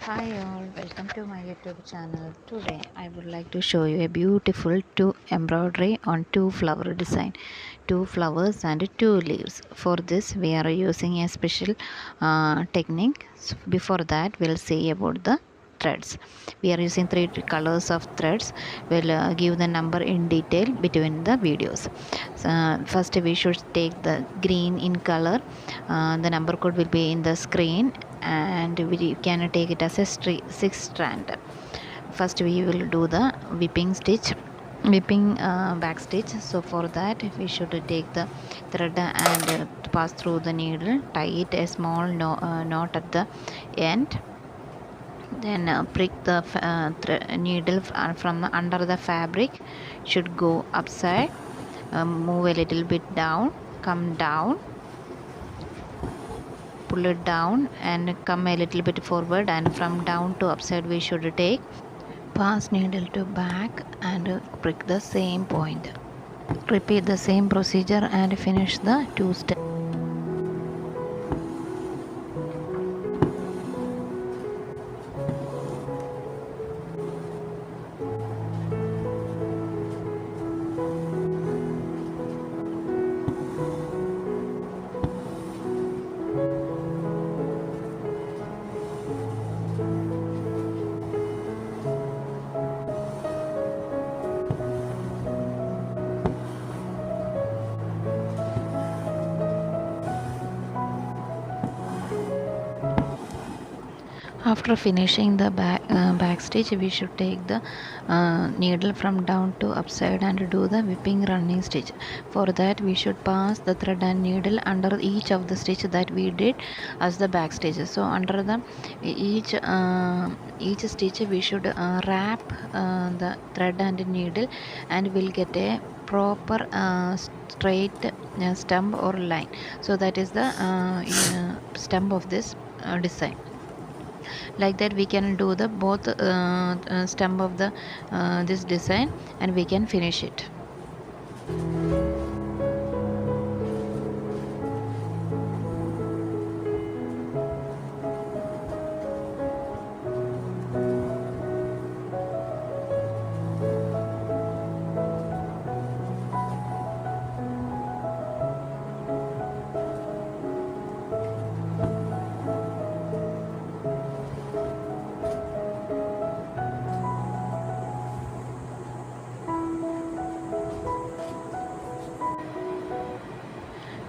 Hi all, welcome to my YouTube channel. Today I would like to show you a beautiful two embroidery on two flower design, two flowers and two leaves. For this we are using a special technique. Before that we'll see about the threads. We are using three colors of threads. We'll give the number in detail between the videos. First we should take the green in color. The number code will be in the screen, and we can take it as a six strand. First we will do the whipping back stitch. So for that we should take the thread and pass through the needle, tie it a small knot at the end, then prick the needle from under the fabric, should go upside, move a little bit down, come down, pull it down and come a little bit forward, and from down to upside we should take, pass needle to back and prick the same point. Repeat the same procedure and finish the two steps. After finishing the back stitch, we should take the needle from down to upside and do the whipping running stitch. For that we should pass the thread and needle under each of the stitch that we did as the back stitches. So under the each stitch we should wrap the thread and needle, and we'll get a proper straight stump or line. So that is the stump of this design. Like that we can do the both stem of the this design, and we can finish it.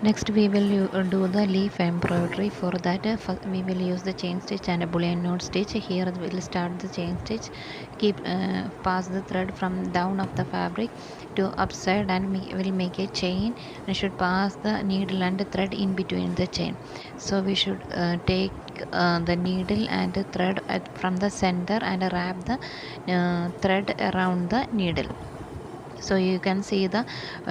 Next we will do the leaf embroidery. For that we will use the chain stitch and a bullion knot stitch. Here we will start the chain stitch, keep pass the thread from down of the fabric to upside, and we will make a chain, and should pass the needle and the thread in between the chain. So we should take the needle and the thread from the center and wrap the thread around the needle. So you can see the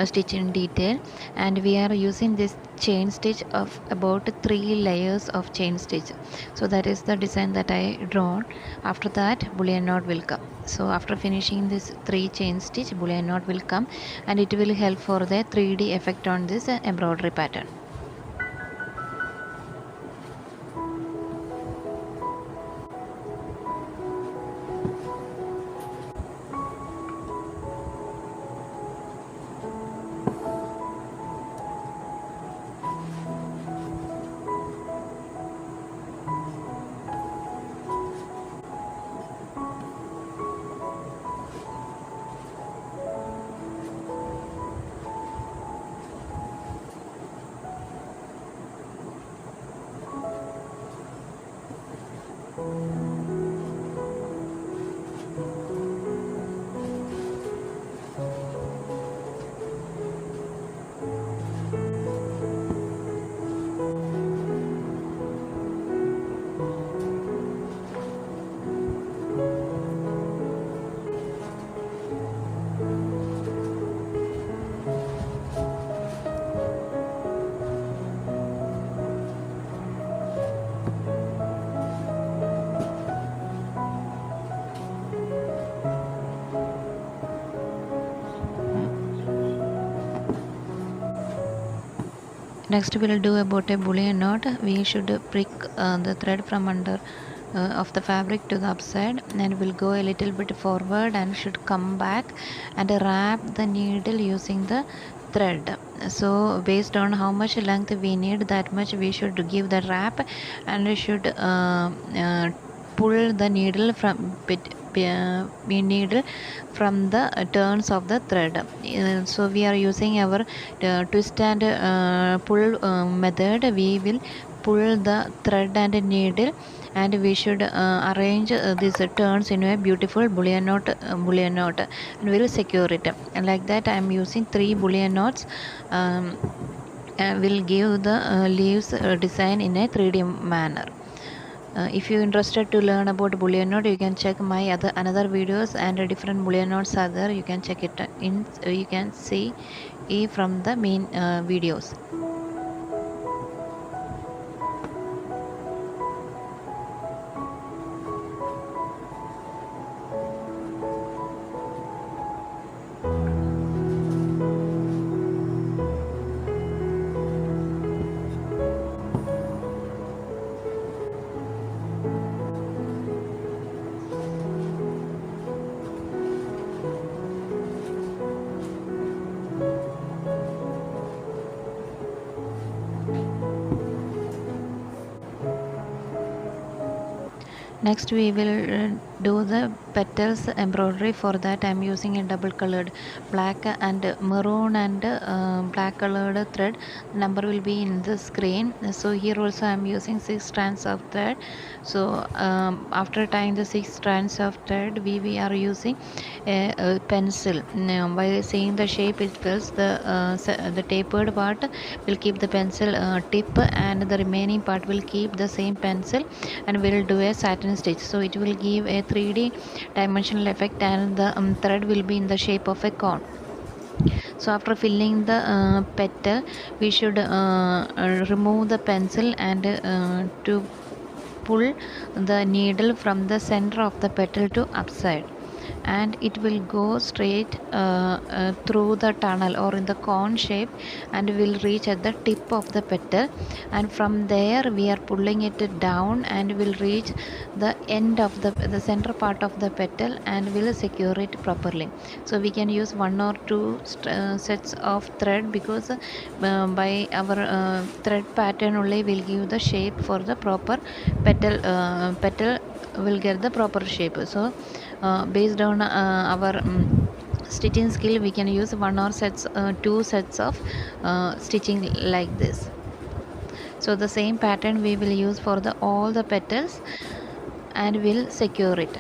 stitch in detail, and we are using this chain stitch of about 3 layers of chain stitch. So that is the design that I drawn. After that bullion knot will come. So after finishing this 3 chain stitch, bullion knot will come, and it will help for the 3D effect on this embroidery pattern. Next we will do about a bullion knot. We should prick the thread from under of the fabric to the upside, and will go a little bit forward and should come back and wrap the needle using the thread. So based on how much length we need, that much we should give the wrap, and we should pull the needle from needle from the turns of the thread. So we are using our twist and pull method. We will pull the thread and needle, and we should arrange these turns in a beautiful bullion knot, and we will secure it. And like that I am using 3 bullion knots. Will give the leaves design in a 3D manner. If you interested to learn about bullion knot, you can check my another videos, and different bullion knots are there. You can check it in. You can see from the main videos. Next we will do the petals embroidery. For that I am using a double colored black and maroon and black colored thread. Number will be in the screen. So here also I am using 6 strands of thread. So after tying the 6 strands of thread, we are using a pencil. Now, by seeing the shape itself, the tapered part will keep the pencil tip, and the remaining part will keep the same pencil, and we will do a satin stitch. So it will give a 3D dimensional effect, and the thread will be in the shape of a cone. So after filling the petal, we should remove the pencil and to pull the needle from the center of the petal to upside, and it will go straight through the tunnel or in the cone shape, and will reach at the tip of the petal, and from there we are pulling it down and will reach the end of the center part of the petal, and will secure it properly. So we can use 1 or 2 sets of thread, because by our thread pattern only will give the shape for the proper petal will get the proper shape. So based on our stitching skill, we can use 2 sets of stitching like this. So the same pattern we will use for all the petals, and will secure it.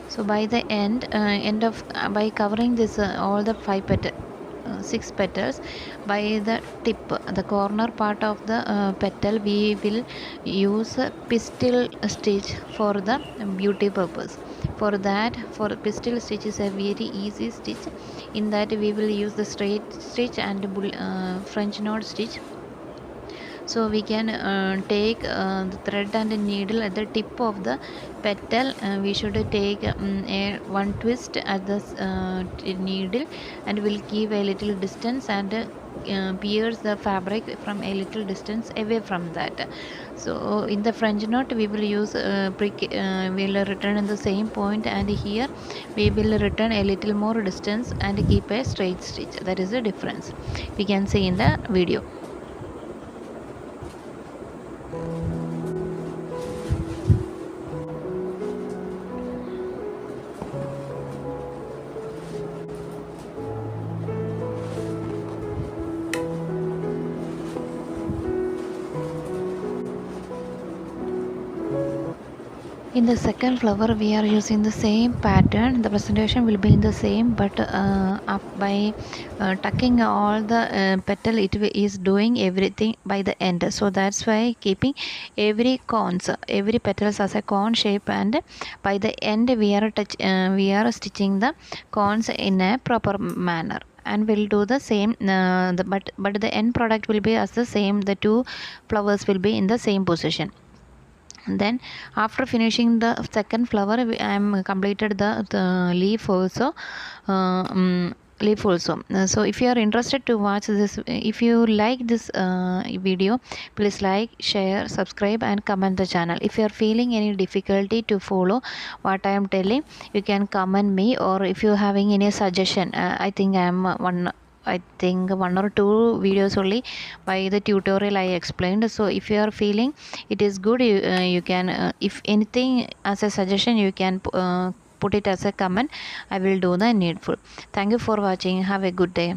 So by the end of by covering this all the 6 petals, by the tip, the corner part of the petal, we will use a pistol stitch for the beauty purpose. For that, for pistol stitch is a very easy stitch. In that we will use the straight stitch and French knot stitch. So we can take the thread and needle at the tip of the petal. We should take one twist at the needle, and will give a little distance, and pierce the fabric from a little distance away from that. So in the French knot we will use will return in the same point, and here we will return a little more distance and keep a straight stitch. That is the difference we can see in the video. In the second flower we are using the same pattern. The presentation will be in the same, but by tucking all the petal, it is doing everything by the end. So that's why keeping every petals as a cone shape, and by the end we are stitching the cones in a proper manner, and we'll do the same but the end product will be as the same. The 2 flowers will be in the same position. Then after finishing the second flower, I am completed the leaf also. leaf also. So if you are interested to watch this, if you like this video, please like, share, subscribe and comment the channel. If you are feeling any difficulty to follow what I am telling, you can comment me, or if you having any suggestion, I think one or two videos only by the tutorial I explained. So if you are feeling it is good, you can if anything as a suggestion, you can put it as a comment. I will do the needful. Thank you for watching. Have a good day.